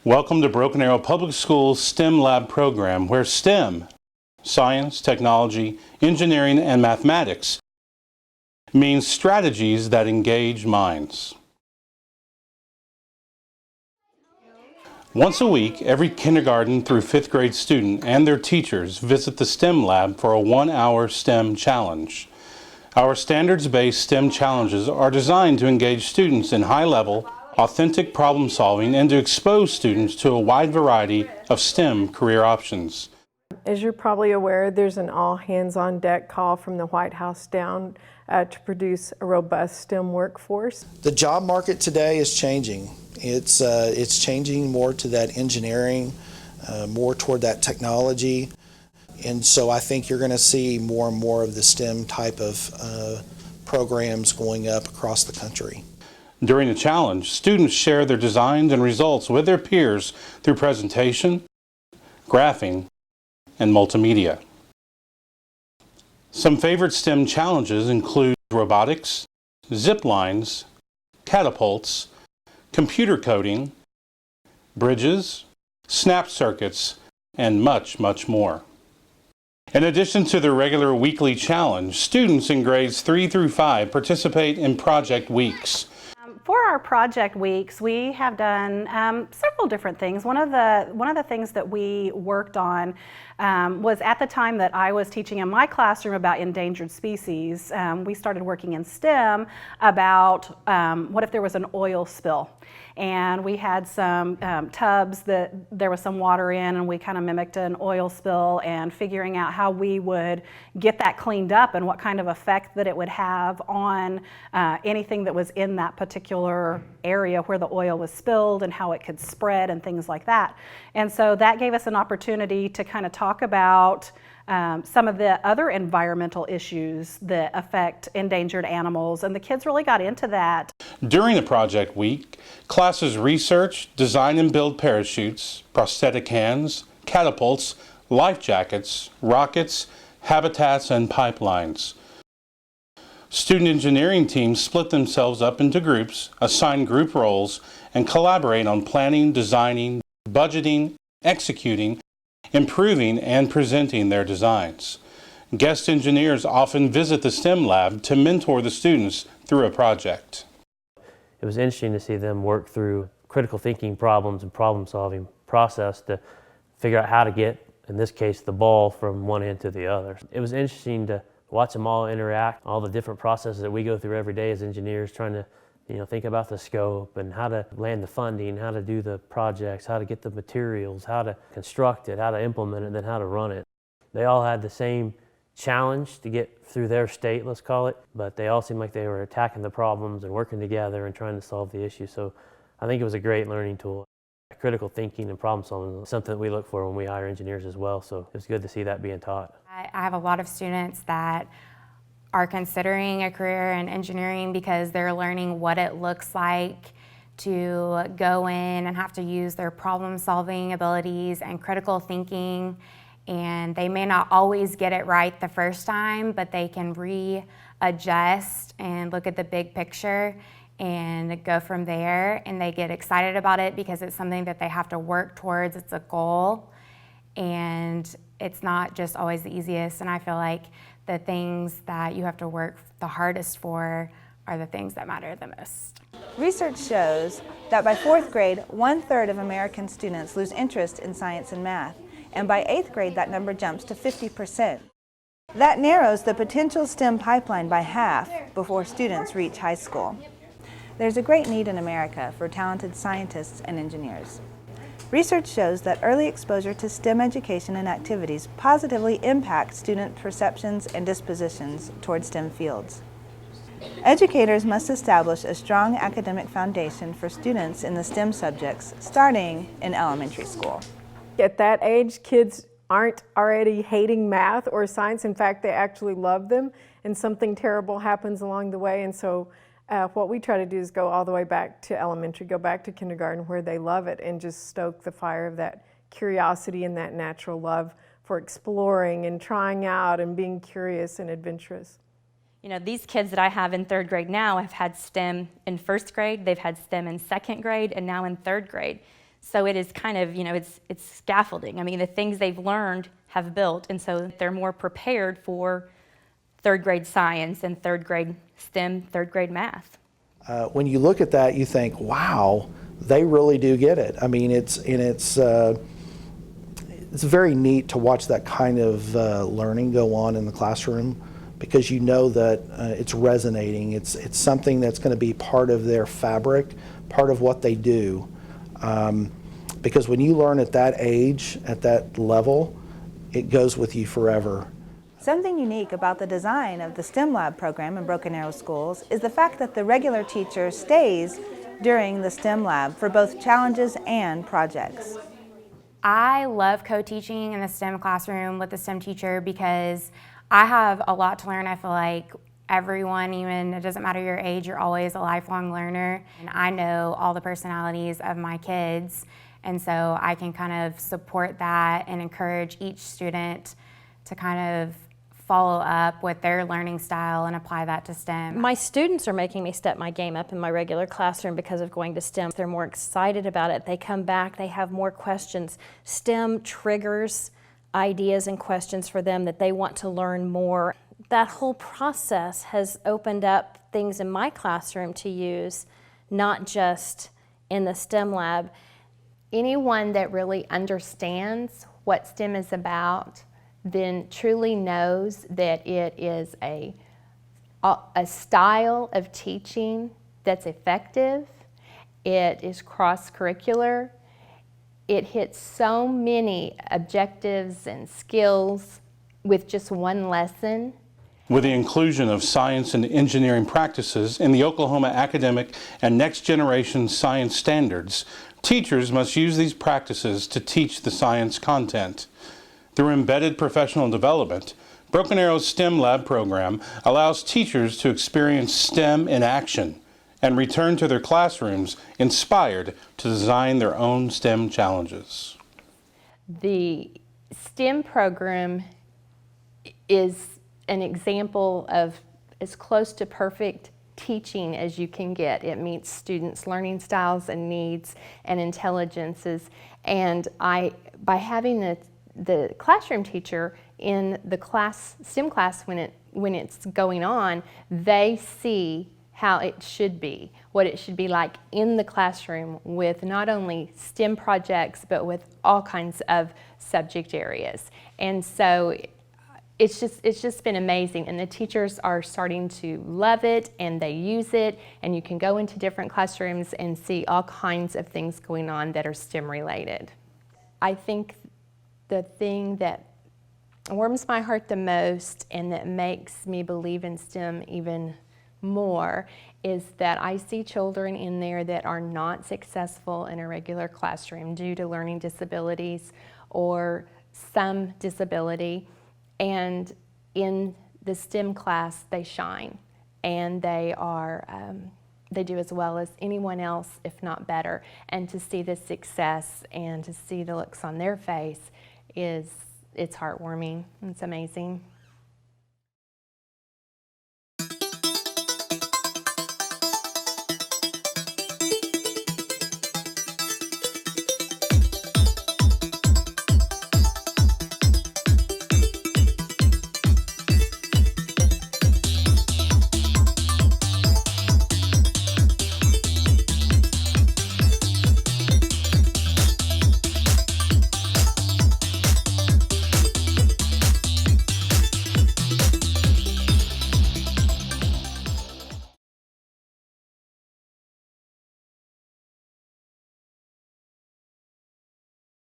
Welcome to Broken Arrow Public Schools STEM Lab program, where STEM, science, technology, engineering, and mathematics, means strategies that engage minds. Once a week, every kindergarten through 5th grade student and their teachers visit the STEM Lab for a 1-hour STEM challenge. Our standards-based STEM challenges are designed to engage students in high-level, authentic problem solving and to expose students to a wide variety of STEM career options. As you're probably aware, there's an all-hands-on-deck call from the White House down to produce a robust STEM workforce. The job market today is changing. It's changing more to that engineering, more toward that technology. And so I think you're going to see more and more of the STEM type of programs going up across the country. During the challenge, students share their designs and results with their peers through presentation, graphing, and multimedia. Some favorite STEM challenges include robotics, zip lines, catapults, computer coding, bridges, snap circuits, and much, much more. In addition to the regular weekly challenge, students in grades 3 through 5 participate in project weeks. For our project weeks, we have done several different things. One of the things that we worked on was at the time that I was teaching in my classroom about endangered species. We started working in STEM about what if there was an oil spill. And we had some tubs that there was some water in, and we kind of mimicked an oil spill and figuring out how we would get that cleaned up and what kind of effect that it would have on anything that was in that particular area where the oil was spilled and how it could spread and things like that. And so that gave us an opportunity to kind of talk about some of the other environmental issues that affect endangered animals, and the kids really got into that. During the project week, classes research, design and build parachutes, prosthetic hands, catapults, life jackets, rockets, habitats, and pipelines. Student engineering teams split themselves up into groups, assign group roles, and collaborate on planning, designing, budgeting, executing, improving, and presenting their designs. Guest engineers often visit the STEM lab to mentor the students through a project. It was interesting to see them work through critical thinking problems and problem-solving process to figure out how to get, in this case, the ball from one end to the other. It was interesting to watch them all interact, all the different processes that we go through every day as engineers, trying to think about the scope and how to land the funding, how to do the projects, how to get the materials, how to construct it, how to implement it, then how to run it. They all had the same challenge to get through their state, let's call it, but they all seemed like they were attacking the problems and working together and trying to solve the issue. So I think it was a great learning tool. Critical thinking and problem solving is something that we look for when we hire engineers as well, so it was good to see that being taught. I have a lot of students that are considering a career in engineering because they're learning what it looks like to go in and have to use their problem-solving abilities and critical thinking, and they may not always get it right the first time, but they can readjust and look at the big picture and go from there, and they get excited about it because it's something that they have to work towards. It's a goal, and it's not just always the easiest, and I feel like the things that you have to work the hardest for are the things that matter the most. Research shows that by 4th grade, 1/3 of American students lose interest in science and math, and by 8th grade that number jumps to 50%. That narrows the potential STEM pipeline by half before students reach high school. There's a great need in America for talented scientists and engineers. Research shows that early exposure to STEM education and activities positively impact student perceptions and dispositions toward STEM fields. Educators must establish a strong academic foundation for students in the STEM subjects starting in elementary school. At that age, kids aren't already hating math or science. In fact, they actually love them, and something terrible happens along the way. And so what we try to do is go all the way back to elementary, go back to kindergarten where they love it, and just stoke the fire of that curiosity and that natural love for exploring and trying out and being curious and adventurous. You know, these kids that I have in 3rd grade now have had STEM in 1st grade, they've had STEM in 2nd grade, and now in 3rd grade. So it is kind of, it's scaffolding. I mean, the things they've learned have built, and so they're more prepared for third grade science and third grade STEM, third grade math. When you look at that, you think, wow, they really do get it. I mean, it's very neat to watch that kind of learning go on in the classroom, because you know that it's resonating. It's something that's going to be part of their fabric, part of what they do. Because when you learn at that age, at that level, it goes with you forever. Something unique about the design of the STEM Lab program in Broken Arrow schools is the fact that the regular teacher stays during the STEM Lab for both challenges and projects. I love co-teaching in the STEM classroom with the STEM teacher because I have a lot to learn. I feel like everyone, even it doesn't matter your age, you're always a lifelong learner. And I know all the personalities of my kids, and so I can kind of support that and encourage each student to kind of follow up with their learning style and apply that to STEM. My students are making me step my game up in my regular classroom because of going to STEM. They're more excited about it. They come back, they have more questions. STEM triggers ideas and questions for them that they want to learn more. That whole process has opened up things in my classroom to use, not just in the STEM lab. Anyone that really understands what STEM is about then truly knows that it is a style of teaching that's effective. It is cross-curricular. It hits so many objectives and skills with just one lesson. With the inclusion of science and engineering practices in the Oklahoma Academic and Next Generation Science Standards, teachers must use these practices to teach the science content. Through embedded professional development, Broken Arrow's STEM Lab program allows teachers to experience STEM in action and return to their classrooms inspired to design their own STEM challenges. The STEM program is an example of as close to perfect teaching as you can get. It meets students' learning styles and needs and intelligences. And by having the classroom teacher in the STEM class when it's going on, they see how it should be, what it should be like in the classroom with not only STEM projects, but with all kinds of subject areas. And so it's just been amazing, and the teachers are starting to love it, and they use it, and you can go into different classrooms and see all kinds of things going on that are STEM related. I think the thing that warms my heart the most and that makes me believe in STEM even more is that I see children in there that are not successful in a regular classroom due to learning disabilities or some disability, and in the STEM class they shine, and they do as well as anyone else, if not better. And to see the success and to see the looks on their face it's heartwarming. It's amazing.